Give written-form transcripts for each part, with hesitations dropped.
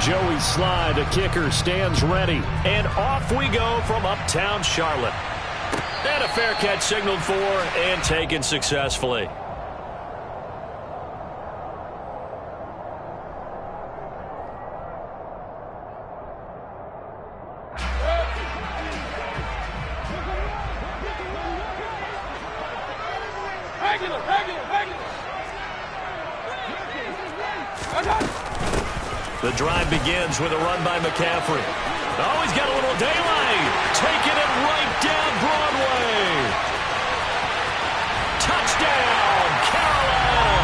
Joey Sly, the kicker, stands ready. And off we go from uptown Charlotte. And a fair catch signaled for and taken successfully. The drive begins with a run by McCaffrey. Oh, he's got a little daylight. Taking it right down Broadway. Touchdown, Carolina.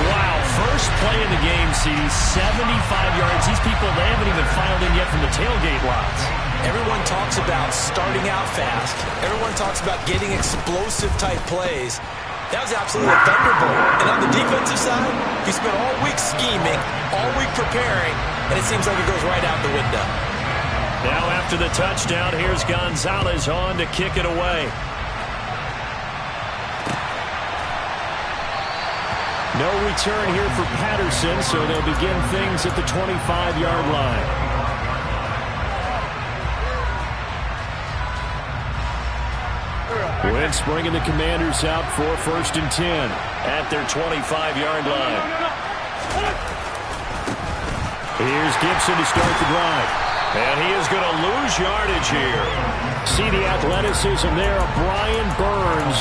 Wow, first play in the game sees 75 yards. These people, they haven't even filed in yet from the tailgate lots. Everyone talks about starting out fast. Everyone talks about getting explosive-type plays. That was absolutely a thunderbolt. And on the defensive side, he spent all week scheming, all week preparing, and it seems like it goes right out the window. Now after the touchdown, here's Gonzalez on to kick it away. No return here for Patterson, so they'll begin things at the 25-yard line. Wentz bringing the Commanders out for 1st and 10 at their 25-yard line. Here's Gibson to start the drive. And he is going to lose yardage here. See the athleticism there of Brian Burns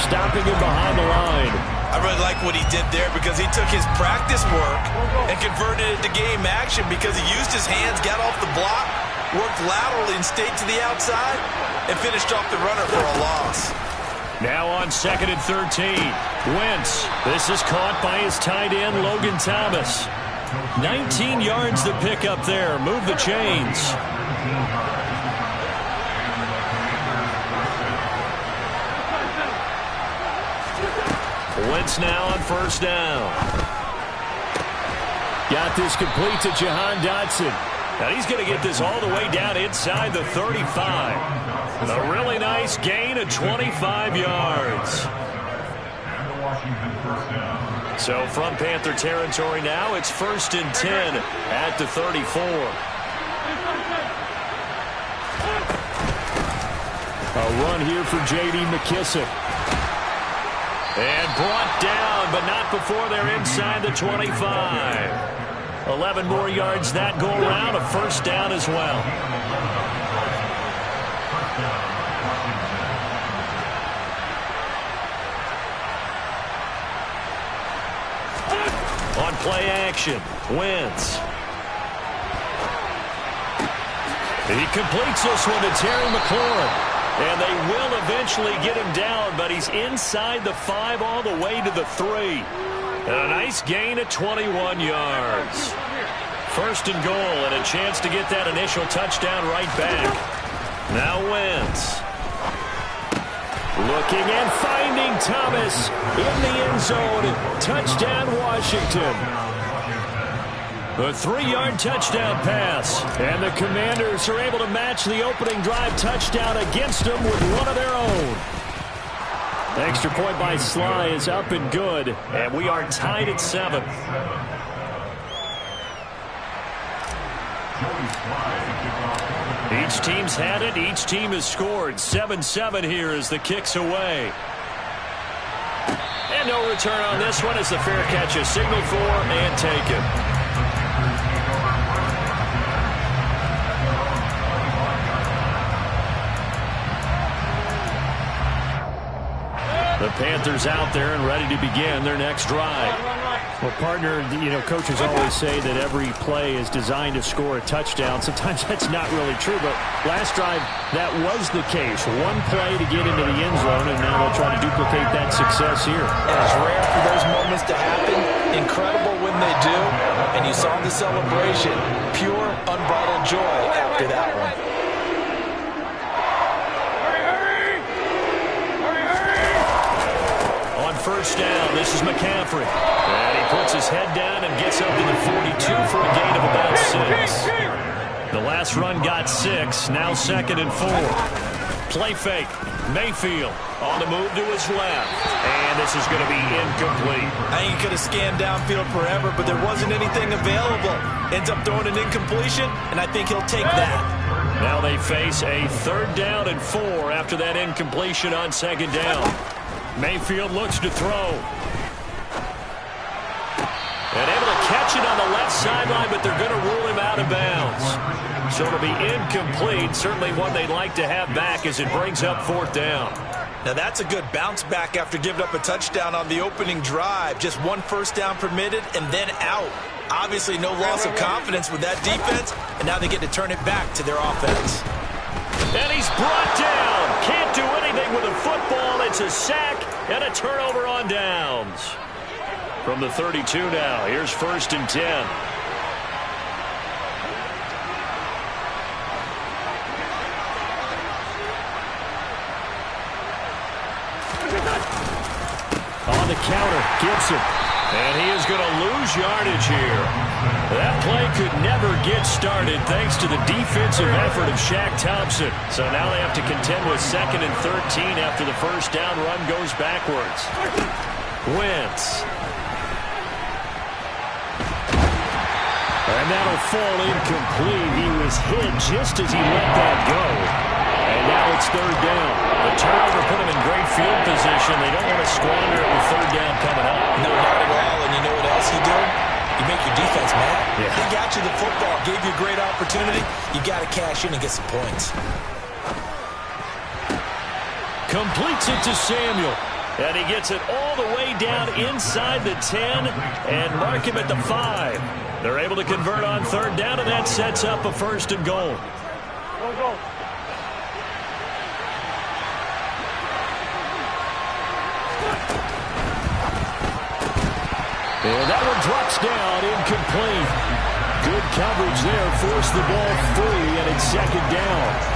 stopping him behind the line. I really like what he did there because he took his practice work and converted it to game action because he used his hands, got off the block, worked laterally and stayed to the outside, and finished off the runner for a loss. Now on 2nd and 13. Wentz. This is caught by his tight end, Logan Thomas. 19 yards to pick up there. Move the chains. Wentz now on 1st down. Got this complete to Jahan Dotson. Now he's going to get this all the way down inside the 35. A really nice gain of 25 yards. So from Panther territory now, it's 1st and 10 at the 34. A run here for J.D. McKissick. And brought down, but not before they're inside the 25. 11 more yards that go around, a 1st down as well. On play action, Wentz. He completes this one to Terry McLaurin. And they will eventually get him down, but he's inside the 5 all the way to the 3. And a nice gain of 21 yards. 1st and goal and a chance to get that initial touchdown right back. Now Wentz. Looking and finding Thomas in the end zone. Touchdown Washington. A 3-yard touchdown pass. And the Commanders are able to match the opening drive touchdown against them with one of their own. Extra point by Sly is up and good. And we are tied at 7. Each team's had it. Each team has scored. 7-7 here as the kick's away. And no return on this one as the fair catch is signaled for and taken. The Panthers out there and ready to begin their next drive. Well, partner, coaches always say that every play is designed to score a touchdown. Sometimes that's not really true, but last drive, that was the case. One play to get into the end zone, and now they'll try to duplicate that success here. And it's rare for those moments to happen. Incredible when they do. And you saw the celebration. Pure, unbridled joy after that one. 1st down, this is McCaffrey. And he puts his head down and gets up to the 42 for a gain of about 6. The last run got 6, now 2nd and 4. Play fake. Mayfield on the move to his left. And this is going to be incomplete. I think he could have scanned downfield forever, but there wasn't anything available. Ends up throwing an incompletion, and I think he'll take that. Now they face a 3rd down and 4 after that incompletion on 2nd down. Mayfield looks to throw. And able to catch it on the left sideline, but they're going to rule him out of bounds. So it'll be incomplete. Certainly one they'd like to have back as it brings up 4th down. Now that's a good bounce back after giving up a touchdown on the opening drive. Just 1 first down permitted and then out. Obviously no loss of confidence with that defense, and now they get to turn it back to their offense. And he's brought down. Can't do anything with a football. It's a sack and a turnover on downs. From the 32 now, here's 1st and 10. On the counter, Gibson. And he is going to lose yardage here. That play could never get started thanks to the defensive effort of Shaq Thompson. So now they have to contend with 2nd and 13 after the first down run goes backwards. Wentz. And that'll fall incomplete. He was hit just as he let that go. And now it's 3rd down. The turnover put him in great field position. They don't want to squander it with 3rd down coming up. No, not at all. And you know what else you do? You make your defense mad. Yeah. They got you the football, gave you a great opportunity. You got to cash in and get some points. Completes it to Samuel. And he gets it all the way down inside the 10 and mark him at the 5. They're able to convert on 3rd down, and that sets up a 1st and goal. Go. And that one drops down, incomplete. Good coverage there, forced the ball free, and it's 2nd down.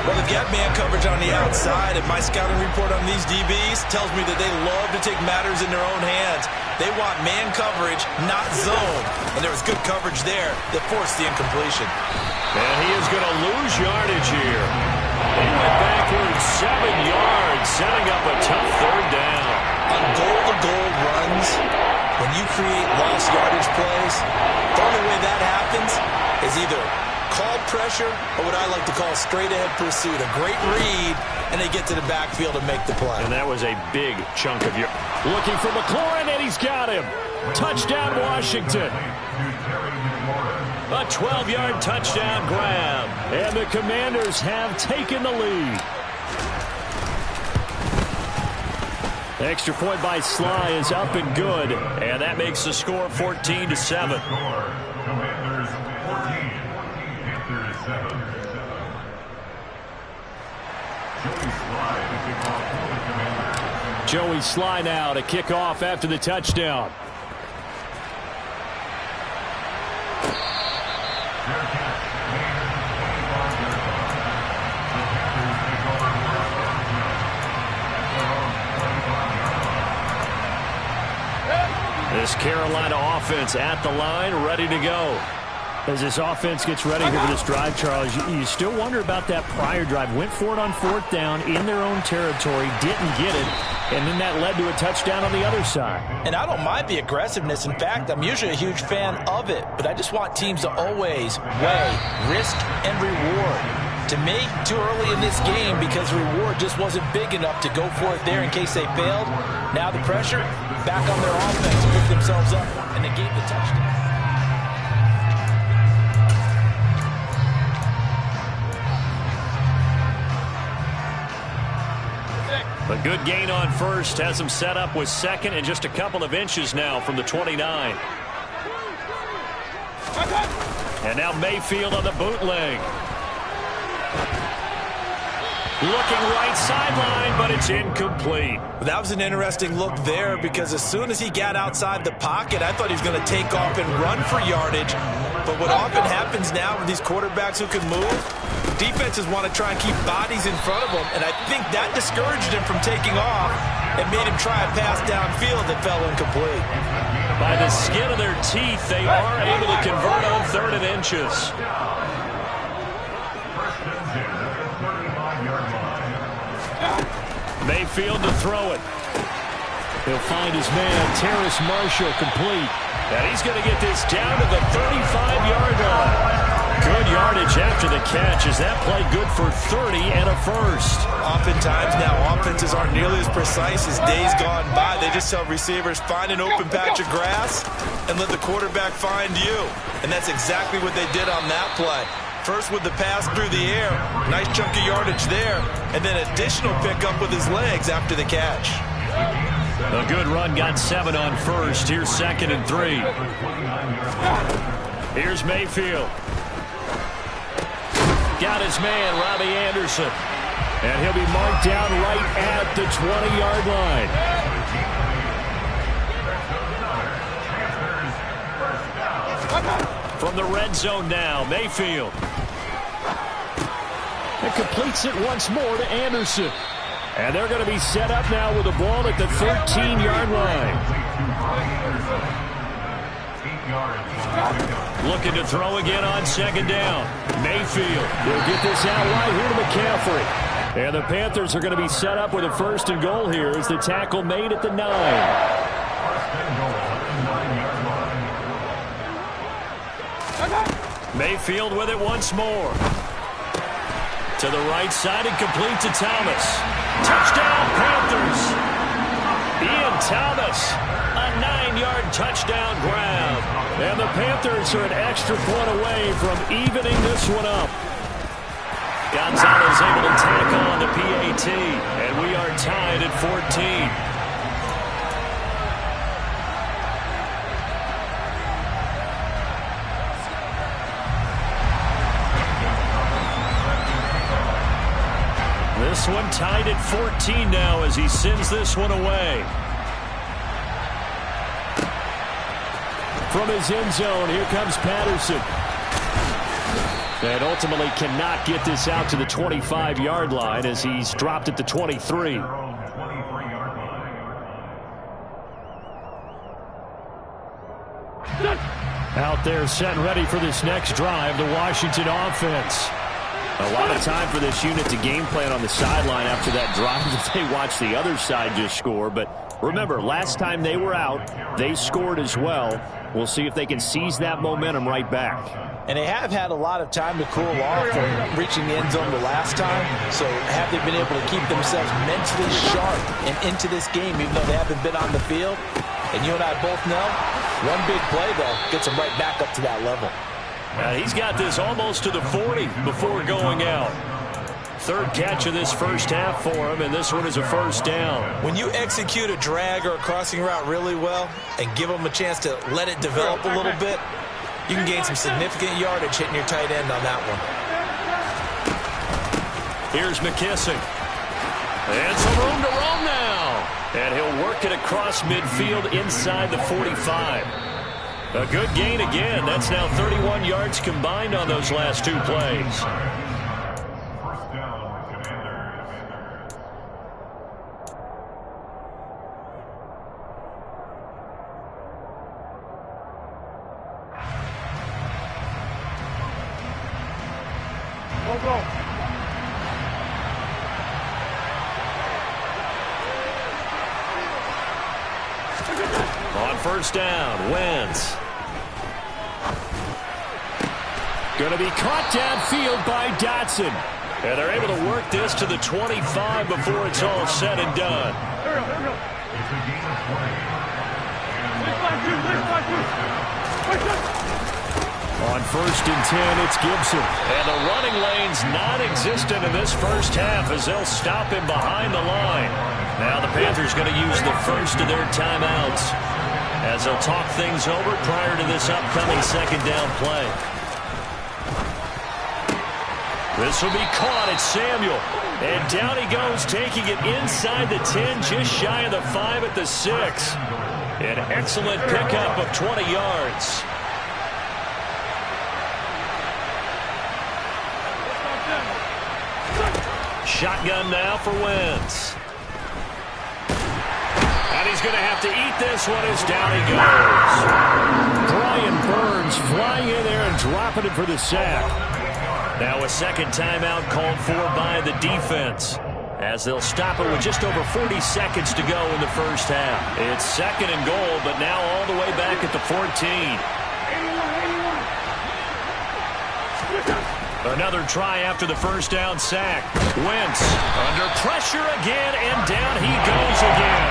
Well, they've got man coverage on the outside, and my scouting report on these DBs tells me that they love to take matters in their own hands. They want man coverage, not zone. And there was good coverage there that forced the incompletion. And he is going to lose yardage here. He went backwards 7 yards, setting up a tough 3rd down. On goal-to-goal runs, when you create lost yardage plays, the only way that happens is either called pressure or what I like to call straight-ahead pursuit. A great read, and they get to the backfield and make the play. And that was a big chunk of your... Looking for McLaurin, and he's got him. Touchdown, Washington. A 12-yard touchdown grab. And the Commanders have taken the lead. Extra point by Sly is up and good. And that makes the score 14-7. Commanders 14, Panthers 7. Joey Sly now to kick off after the touchdown. This Carolina offense at the line, ready to go. As this offense gets ready here for this drive, Charles, you still wonder about that prior drive. Went for it on 4th down in their own territory, didn't get it, and then that led to a touchdown on the other side. And I don't mind the aggressiveness. In fact, I'm usually a huge fan of it, but I just want teams to always weigh risk and reward. To me, too early in this game because the reward just wasn't big enough to go for it there in case they failed. Now the pressure back on their offense to pick themselves up, and they gave the touchdown. A good gain on 1st has them set up with 2nd and just a couple of inches now from the 29. And now Mayfield on the bootleg. Looking right sideline, but it's incomplete. That was an interesting look there because as soon as he got outside the pocket, I thought he was going to take off and run for yardage. But what often happens now with these quarterbacks who can move, defenses want to try and keep bodies in front of them, and I think that discouraged him from taking off and made him try a pass downfield that fell incomplete. By the skin of their teeth, they are able to convert on 3rd and inches. First and 10 at the 35-yard line. Mayfield to throw it. He'll find his man, Terrace Marshall, complete. And he's going to get this down to the 35-yard line. Good yardage after the catch. Is that play good for 30 and a first? Oftentimes now, offenses aren't nearly as precise as days gone by. They just tell receivers, find an open patch of grass and let the quarterback find you. And that's exactly what they did on that play. First with the pass through the air, nice chunk of yardage there, and then additional pickup with his legs after the catch. A good run got 7 on first. Here's 2nd and 3. Here's Mayfield. Got his man, Robbie Anderson. And he'll be marked down right at the 20-yard line. From the red zone now, Mayfield. And completes it once more to Anderson. And they're going to be set up now with the ball at the 13-yard line. Looking to throw again on 2nd down. Mayfield will get this out right here to McCaffrey. And the Panthers are going to be set up with a 1st and goal here as the tackle made at the 9. Mayfield with it once more. To the right side and complete to Thomas. Touchdown, Panthers. Ian Thomas, a 9-yard touchdown grab. And the Panthers are an extra point away from evening this one up. Gonzalez able to tack on the PAT, and we are tied at 14. This one tied at 14 now as he sends this one away. From his end zone, here comes Patterson. And ultimately cannot get this out to the 25-yard line as he's dropped at the 23. Out there set and ready for this next drive, the Washington offense. A lot of time for this unit to game plan on the sideline after that drive if they watch the other side just score. But remember, last time they were out, they scored as well. We'll see if they can seize that momentum right back. And they have had a lot of time to cool off from reaching the end zone the last time. So have they been able to keep themselves mentally sharp and into this game even though they haven't been on the field? And you and I both know, one big play, though, gets them right back up to that level. He's got this almost to the 40 before going out. 3rd catch of this first half for him, and this one is a 1st down. When you execute a drag or a crossing route really well and give them a chance to let it develop a little bit, you can gain some significant yardage hitting your tight end on that one. Here's McKissick. And some room to roam now. And he'll work it across midfield inside the 45. A good gain again. That's now 31 yards combined on those last 2 plays. First down, Commanders. Go. On 1st down, Wentz. Going to be caught downfield by Dotson. And they're able to work this to the 25 before it's all said and done. It's a game of 20. On 1st and 10, it's Gibson. And the running lane's non-existent in this first half as they'll stop him behind the line. Now the Panthers going to use the first of their timeouts as they'll talk things over prior to this upcoming 2nd down play. This will be caught at Samuel. And down he goes, taking it inside the 10, just shy of the 5 at the 6. An excellent pickup of 20 yards. Shotgun now for Wentz. And he's going to have to eat this one as down he goes. Brian Burns flying in there and dropping it for the sack. Now a 2nd timeout called for by the defense. as they'll stop it with just over 40 seconds to go in the first half. It's 2nd and goal, but now all the way back at the 14. Another try after the first down sack. Wentz under pressure again, and down he goes again.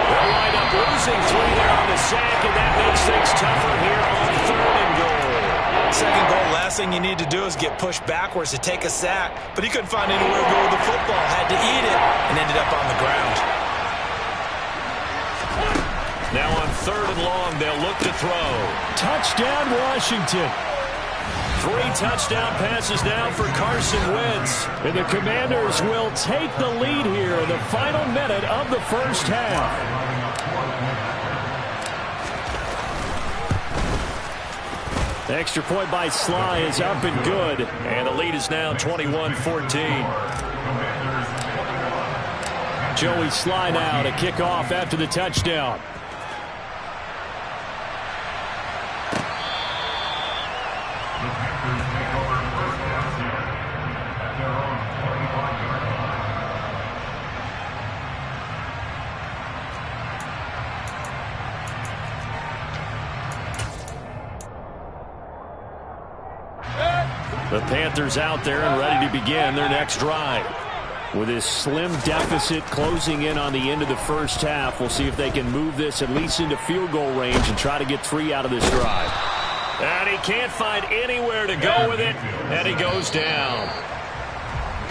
They'll wind up losing 3 there on the sack, and that makes things tougher here on 3rd and goal. 2nd goal, last thing you need to do is get pushed backwards to take a sack, but he couldn't find anywhere to go with the football, had to eat it, and ended up on the ground. Now on 3rd and long, they'll look to throw. Touchdown, Washington. 3 touchdown passes now for Carson Wentz. And the Commanders will take the lead here in the final minute of the first half. The extra point by Sly is up and good. And the lead is now 21-14. Joey Sly now to kick off after the touchdown. The Panthers out there and ready to begin their next drive. With this slim deficit closing in on the end of the first half, we'll see if they can move this at least into field goal range and try to get 3 out of this drive. And he can't find anywhere to go with it, and he goes down.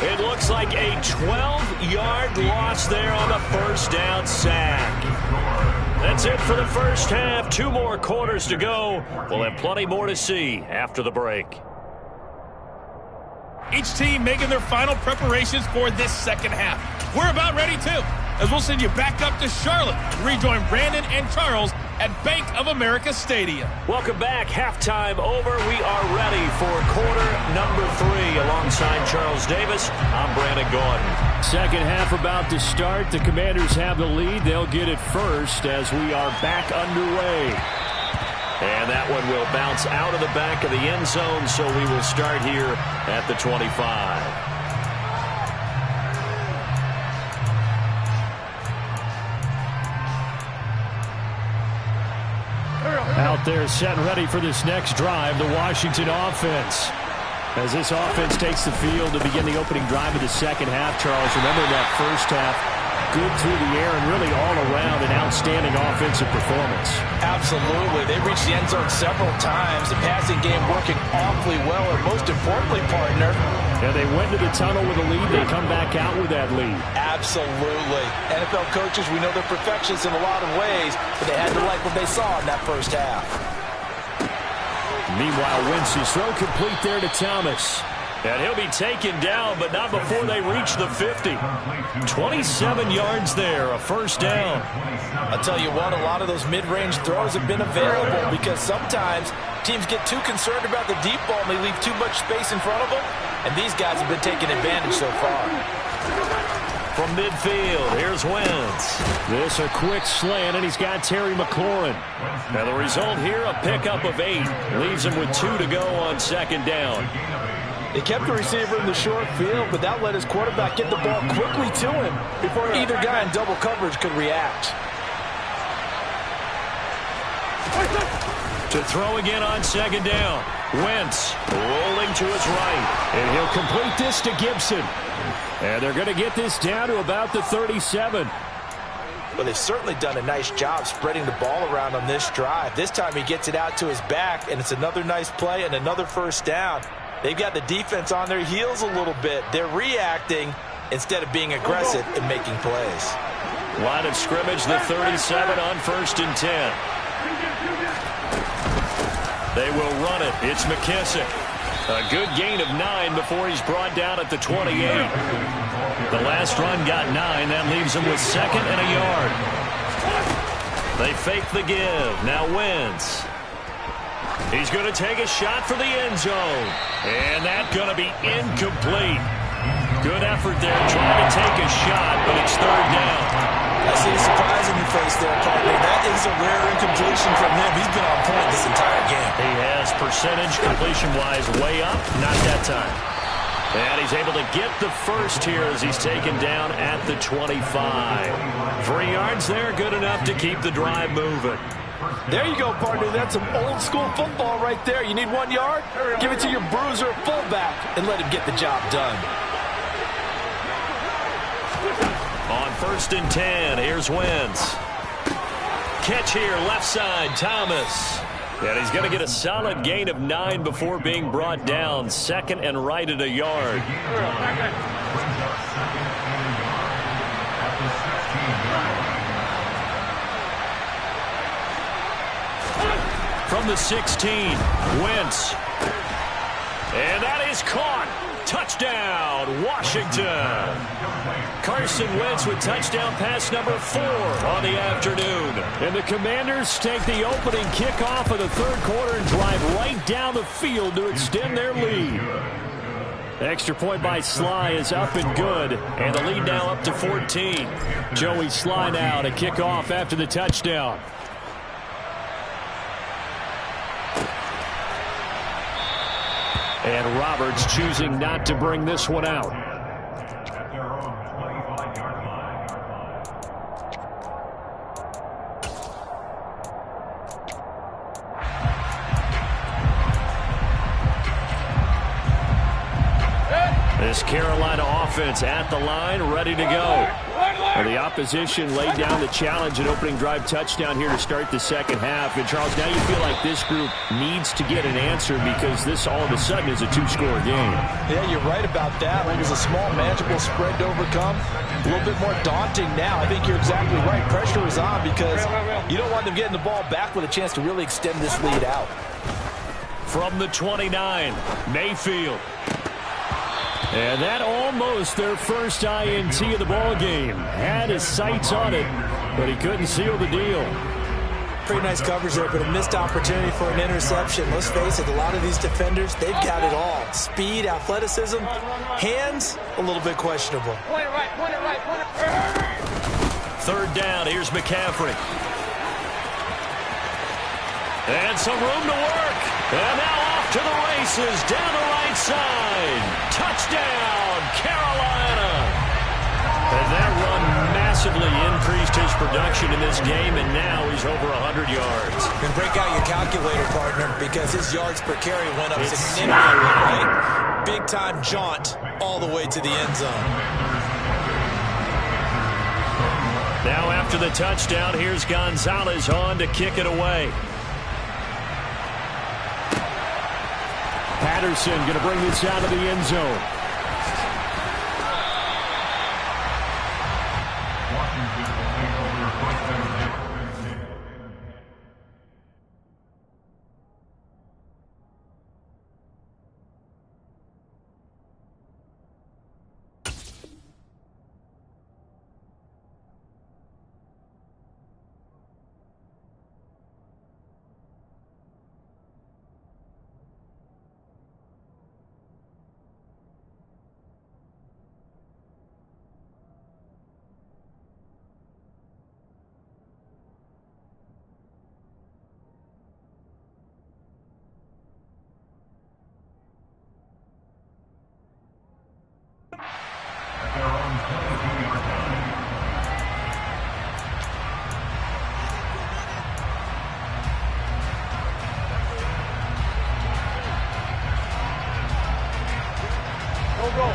It looks like a 12-yard loss there on the first down sack. That's it for the first half. 2 more quarters to go. We'll have plenty more to see after the break. Each team making their final preparations for this second half. We're about ready, too, as we'll send you back up to Charlotte to rejoin Brandon and Charles at Bank of America Stadium. Welcome back. Halftime over. We are ready for quarter number 3. Alongside Charles Davis, I'm Brandon Gordon. Second half about to start. The Commanders have the lead. They'll get it first as we are back underway. And that one will bounce out of the back of the end zone, so we will start here at the 25. Out there set and ready for this next drive, the Washington offense. As this offense takes the field to begin the opening drive of the second half, Charles, remember that first half, good through the air and really all around an outstanding offensive performance. Absolutely. They reached the end zone several times. The passing game working awfully well, and most importantly, partner. Yeah, they went to the tunnel with a lead. They come back out with that lead. Absolutely. NFL coaches, we know they're perfectionists in a lot of ways, but they had to like what they saw in that first half. Meanwhile, Wentz's throw complete there to Thomas. And he'll be taken down, but not before they reach the 50. 27 yards there, a first down. I'll tell you what, a lot of those mid-range throws have been available because sometimes teams get too concerned about the deep ball and they leave too much space in front of them, and these guys have been taking advantage so far. From midfield, here's Wentz. This a quick slant, and he's got Terry McLaurin. Now the result here, a pickup of 8. Leaves him with 2 to go on second down. They kept the receiver in the short field, but that let his quarterback get the ball quickly to him before either guy in double coverage could react. To throw again on second down. Wentz rolling to his right. And he'll complete this to Gibson. And they're going to get this down to about the 37. Well, they've certainly done a nice job spreading the ball around on this drive. This time he gets it out to his back, and it's another nice play and another first down. They've got the defense on their heels a little bit. They're reacting instead of being aggressive and making plays. Line of scrimmage, the 37 on 1st and 10. They will run it. It's McKissick. A good gain of 9 before he's brought down at the 28. The last run got 9. That leaves him with 2nd and a yard. They fake the give. Now Wentz. He's going to take a shot for the end zone. And that's going to be incomplete. Good effort there trying to take a shot, but it's 3rd down. I see a surprise in your face there, partner. That is a rare incompletion from him. He's been on point this entire game. He has percentage completion-wise way up. Not that time. And he's able to get the first here as he's taken down at the 25. 3 yards there, good enough to keep the drive moving. There you go, partner. That's some old-school football right there. You need 1 yard? Give it to your bruiser fullback and let him get the job done. On 1st and 10, here's Wentz. Catch here, left side, Thomas. And he's going to get a solid gain of 9 before being brought down. 2nd and right at a yard. From the 16, Wentz. And that is caught. Touchdown, Washington. Carson Wentz with touchdown pass number 4 on the afternoon. And the Commanders take the opening kickoff of the 3rd quarter and drive right down the field to extend their lead. Extra point by Sly is up and good. And the lead now up to 14. Joey Sly now to kick off after the touchdown. And Roberts choosing not to bring this one out. At their own 25-yard line. This Carolina offense at the line, ready to go. And the opposition laid down the challenge and opening drive touchdown here to start the 2nd half. And, Charles, now you feel like this group needs to get an answer because this all of a sudden is a 2-score game. Yeah, you're right about that. It was a small, manageable spread to overcome. A little bit more daunting now. I think you're exactly right. Pressure is on because you don't want them getting the ball back with a chance to really extend this lead out. From the 29, Mayfield. And that almost their first INT of the ball game. Had his sights on it, but he couldn't seal the deal. Pretty nice coverage there, but a missed opportunity for an interception. Let's face it, a lot of these defenders, they've got it all. Speed, athleticism, hands, a little bit questionable. 3rd down, here's McCaffrey. And some room to work. And now off to the races, down the right side. Touchdown, Carolina. And that run massively increased his production in this game, and now he's over 100 yards. And break out your calculator, partner, because his yards per carry went up significantly, right? Big-time jaunt all the way to the end zone. Now after the touchdown, here's Gonzalez on to kick it away. Patterson going to bring this out of the end zone. Washington will take over 1st and 10.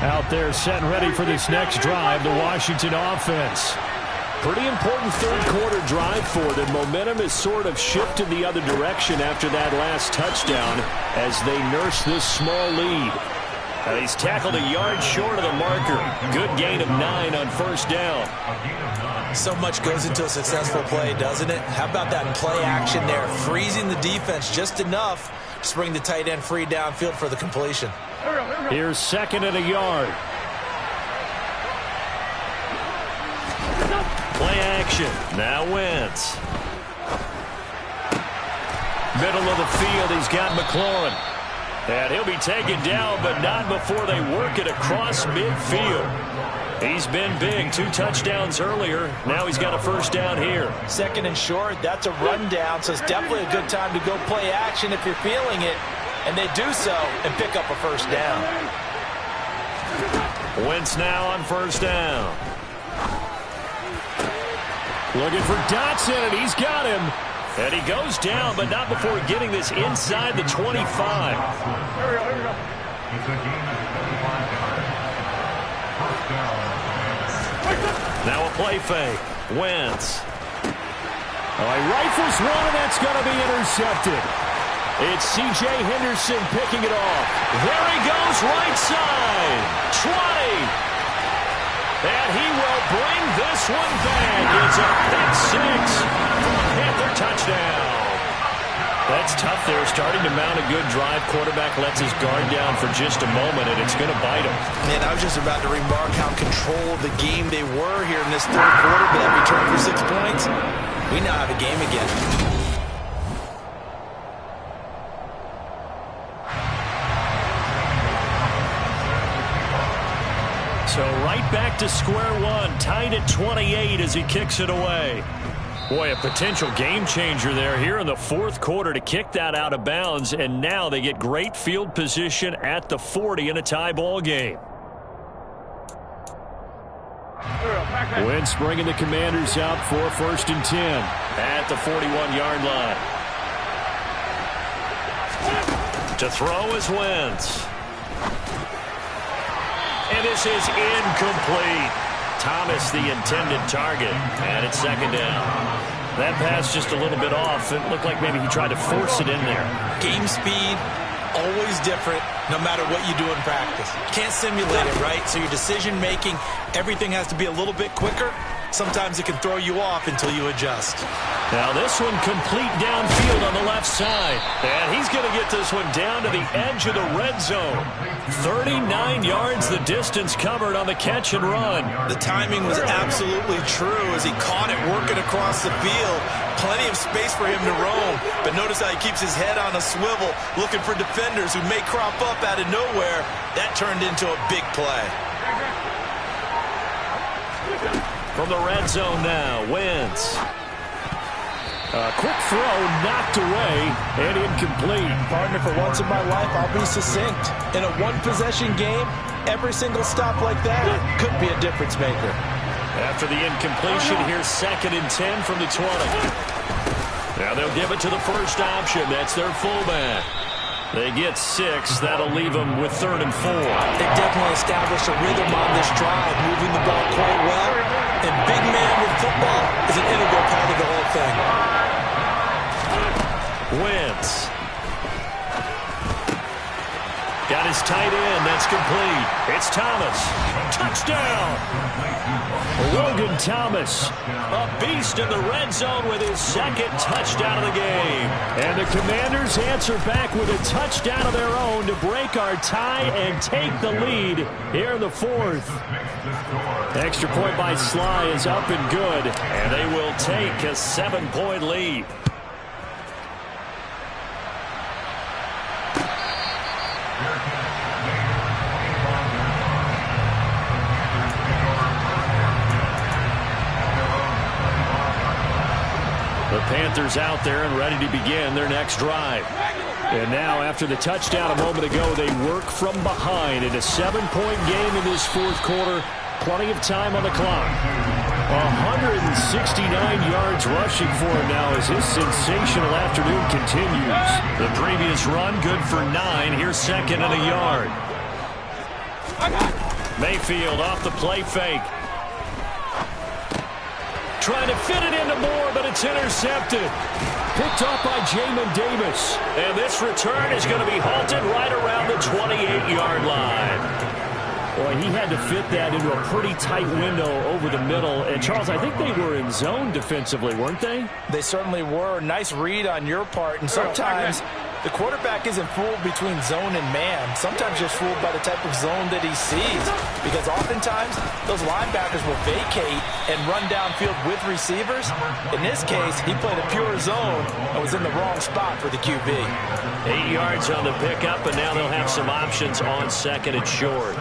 Out there set and ready for this next drive, the Washington offense. Pretty important 3rd quarter drive for them. Momentum has sort of shifted the other direction after that last touchdown as they nurse this small lead. He's tackled a yard short of the marker. Good gain of 9 on 1st down. So much goes into a successful play, doesn't it? How about that play action there? Freezing the defense just enough to bring the tight end free downfield for the completion. Here's 2nd and a yard. Play action. Now Wentz. Middle of the field, he's got McLaurin. And he'll be taken down, but not before they work it across midfield. He's been big. 2 touchdowns earlier. Now he's got a 1st down here. 2nd and short, that's a rundown, so it's definitely a good time to go play action if you're feeling it. And they do so and pick up a 1st down. Wentz now on first down. Looking for Dotson, and he's got him. And he goes down, but not before getting this inside the 25. It's a gain of 75 yards. First down. Now a play fake. Wentz. Oh, he rifles one, and that's going to be intercepted. It's C.J. Henderson picking it off. There he goes, right side. 20. And he will bring this one back. It's a pick six for a Panther touchdown. That's tough there. Starting to mount a good drive. Quarterback lets his guard down for just a moment, and it's going to bite him. Man, I was just about to remark how controlled the game they were here in this third quarter, but that return for 6 points, we now have a game again. So right back to square one, tied at 28 as he kicks it away. Boy, a potential game changer there here in the fourth quarter to kick that out of bounds, and now they get great field position at the 40 in a tie ball game. Wentz bringing the Commanders out for first and 10 at the 41-yard line. To throw is Wentz. And this is incomplete. Thomas, the intended target, and it's second down. That pass just a little bit off. It looked like maybe he tried to force it in there. Game speed, always different, no matter what you do in practice. Can't simulate it, right? So your decision-making, everything has to be a little bit quicker. Sometimes it can throw you off until you adjust. Now this one complete downfield on the left side. And he's going to get this one down to the edge of the red zone. 39 yards the distance covered on the catch and run. The timing was absolutely true as he caught it working across the field. Plenty of space for him to roam. But notice how he keeps his head on a swivel, looking for defenders who may crop up out of nowhere. That turned into a big play. From the red zone now, Wentz. A quick throw knocked away and incomplete. Partner, for once in my life, I'll be succinct. In a one-possession game, every single stop like that could be a difference maker. After the incompletion, here's second and 10 from the 20. Now they'll give it to the first option. That's their fullback. They get 6. That'll leave them with third and 4. They definitely established a rhythm on this drive, moving the ball quite well. And big man with football is an integral part of the whole thing. Wentz. Got his tight end. That's complete. It's Thomas. Touchdown. Logan Thomas, a beast in the red zone with his second touchdown of the game. And the Commanders answer back with a touchdown of their own to break our tie and take the lead here in the fourth. Extra point by Sly is up and good, and they will take a 7-point lead. The Panthers out there and ready to begin their next drive. And now, after the touchdown a moment ago, they work from behind in a 7-point game in this fourth quarter. Plenty of time on the clock. 169 yards rushing for him now as his sensational afternoon continues. The previous run good for 9. Here's second and a yard. Mayfield off the play fake. Trying to fit it into Moore, but it's intercepted. Picked off by Jamin Davis. And this return is going to be halted right around the 28-yard line. Boy, he had to fit that into a pretty tight window over the middle. And, Charles, I think they were in zone defensively, weren't they? They certainly were. Nice read on your part. And sometimes the quarterback isn't fooled between zone and man. Sometimes just fooled by the type of zone that he sees. Because oftentimes, those linebackers will vacate and run downfield with receivers. In this case, he played a pure zone and was in the wrong spot for the QB. 8 yards on the pickup, and now they'll have some options on second and short.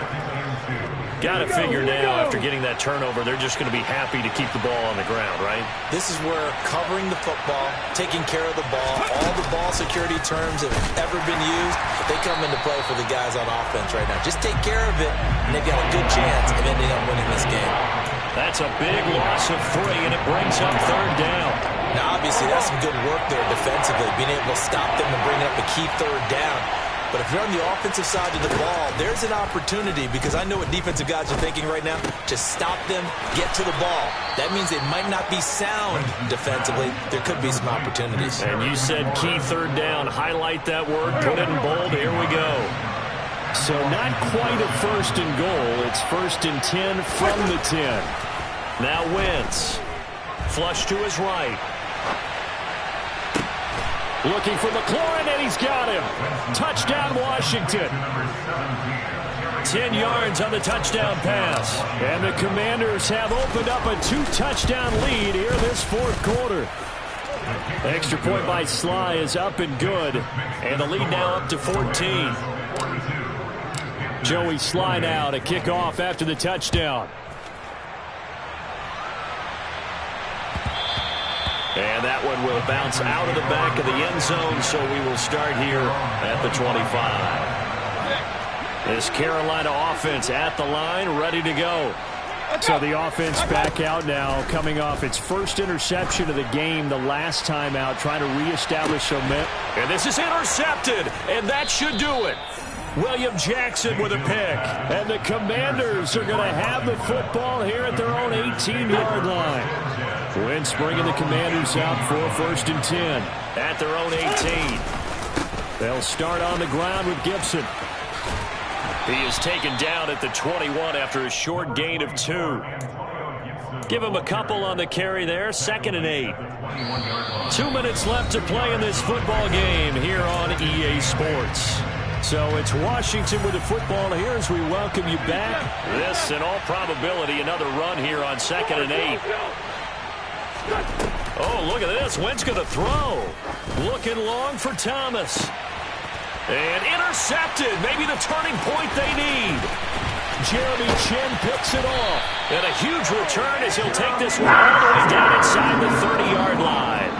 Got to figure now, after getting that turnover, they're just going to be happy to keep the ball on the ground, right? This is where covering the football, taking care of the ball, all the ball security terms that have ever been used, they come into play for the guys on offense right now. Just take care of it, and they've got a good chance of ending up winning this game. That's a big loss of 3, and it brings up 3rd down. Now, obviously, that's some good work there defensively, being able to stop them and bring up a key 3rd down. But if you're on the offensive side of the ball, there's an opportunity, because I know what defensive guys are thinking right now, to stop them, get to the ball. That means they might not be sound defensively. There could be some opportunities. And you said key 3rd down. Highlight that word, put it in bold. Here we go. So not quite a 1st and goal. It's 1st and 10 from the 10. Now Wentz. Flush to his right. Looking for McLaurin, and he's got him. Touchdown, Washington. 10 yards on the touchdown pass. And the Commanders have opened up a 2-touchdown lead here this 4th quarter. Extra point by Sly is up and good. And the lead now up to 14. Joey Sly now to kick off after the touchdown. And that one will bounce out of the back of the end zone, so we will start here at the 25. This Carolina offense at the line, ready to go. So the offense back out now, coming off its 1st interception of the game the last time out, trying to reestablish momentum. And this is intercepted, and that should do it. William Jackson with a pick. And the Commanders are going to have the football here at their own 18-yard line. Wentz bringing the Commanders out for 1st and 10 at their own 18. They'll start on the ground with Gibson. He is taken down at the 21 after a short gain of 2. Give him a couple on the carry there. 2nd and 8. 2 minutes left to play in this football game here on EA Sports. So it's Washington with the football here as we welcome you back. This, in all probability, another run here on 2nd and 8. Oh, look at this. Wentz going to throw. Looking long for Thomas. And intercepted. Maybe the turning point they need. Jeremy Chin picks it off. And a huge return as he'll take this one all the way down inside the 30-yard line.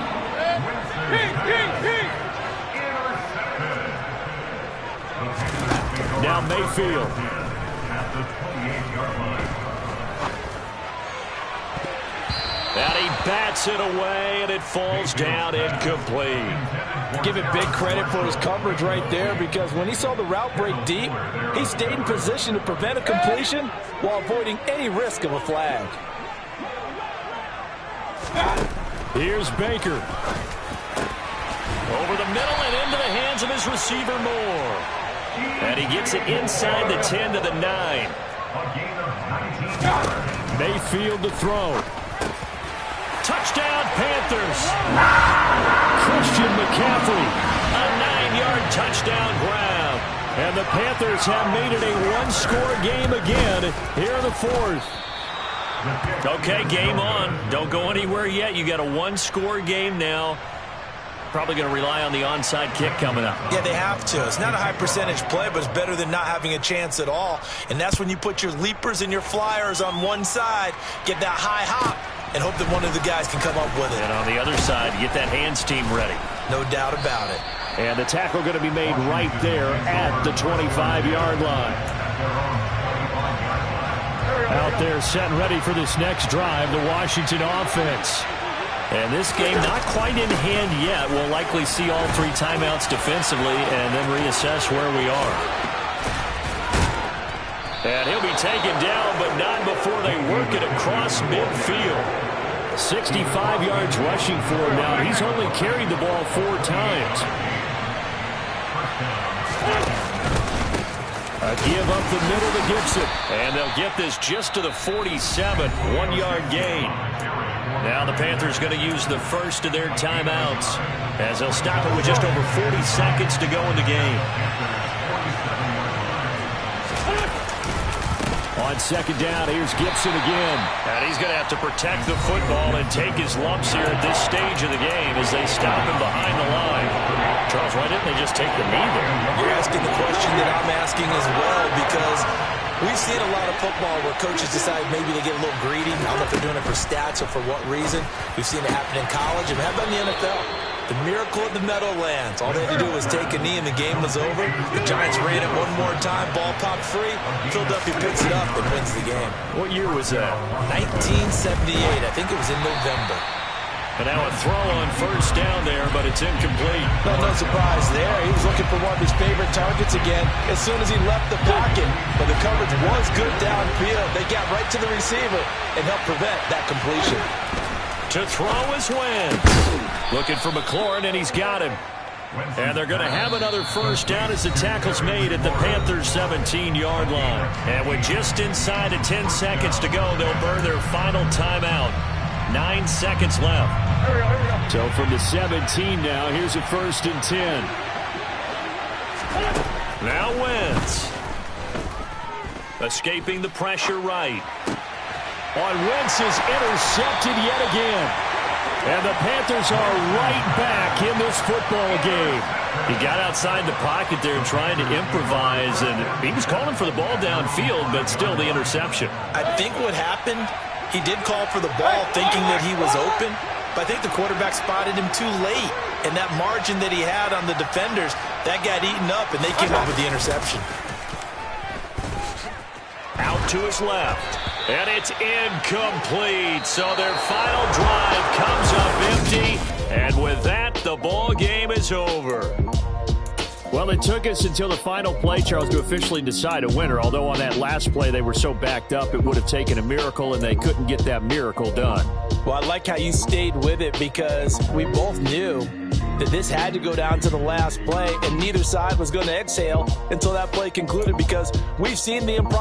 Now Mayfield. And he bats it away, and it falls down incomplete. Give him big credit for his coverage right there, because when he saw the route break deep, he stayed in position to prevent a completion while avoiding any risk of a flag. Here's Baker. Over the middle and into the hands of his receiver Moore. And he gets it inside the 10 to the 9. Mayfield to throw. Touchdown, Panthers. Christian McCaffrey, a 9-yard touchdown grab. And the Panthers have made it a 1-score game again here in the 4th. Okay, game on. Don't go anywhere yet. You got a 1-score game now. Probably going to rely on the onside kick coming up. Yeah, they have to. It's not a high percentage play, but it's better than not having a chance at all. And that's when you put your leapers and your flyers on one side, get that high hop, and hope that one of the guys can come up with it. And on the other side, get that hands team ready. No doubt about it. And the tackle going to be made right there at the 25-yard line. Out there set and ready for this next drive, the Washington offense. And this game not quite in hand yet. We'll likely see all 3 timeouts defensively and then reassess where we are. And he'll be taken down, but not before they work it across midfield. 65 yards rushing for him now. He's only carried the ball 4 times. A give up the middle to Gibson. And they'll get this just to the 47. 1-yard gain. Now the Panthers going to use the first of their timeouts as they'll stop it with just over 40 seconds to go in the game. On 2nd down, here's Gibson again. And he's going to have to protect the football and take his lumps here at this stage of the game as they stop him behind the line. Charles, why didn't they just take the knee there? You're asking the question that I'm asking as well, because we've seen a lot of football where coaches decide maybe they get a little greedy. I don't know if they're doing it for stats or for what reason. We've seen it happen in college, and how about in the NFL? The miracle of the Meadowlands. All they had to do was take a knee and the game was over. The Giants ran it one more time. Ball popped free. Philadelphia picks it up and wins the game. What year was that? 1978. I think it was in November. And now a throw on first down there, but it's incomplete. No surprise there. He was looking for one of his favorite targets again as soon as he left the pocket. But the coverage was good downfield. They got right to the receiver and helped prevent that completion. To throw is Wentz. Looking for McLaurin, and he's got him. And they're going to have another first down as the tackle's made at the Panthers' 17-yard line. And with just inside of 10 seconds to go, they'll burn their final timeout. 9 seconds left. So from the 17 now, here's a 1st and 10. Now Wentz. Escaping the pressure right. On Wentz is intercepted yet again. And the Panthers are right back in this football game. He got outside the pocket there trying to improvise, and he was calling for the ball downfield, but still the interception. I think what happened, he did call for the ball thinking that he was open, but I think the quarterback spotted him too late. And that margin that he had on the defenders, that got eaten up, and they came up with the interception. Out to his left. And it's incomplete. So their final drive comes up empty. And with that, the ball game is over. Well, it took us until the final play, Charles, to officially decide a winner. Although on that last play they were so backed up, it would have taken a miracle, and they couldn't get that miracle done. Well, I like how you stayed with it, because we both knew that this had to go down to the last play, and neither side was going to exhale until that play concluded, because we've seen the improbable.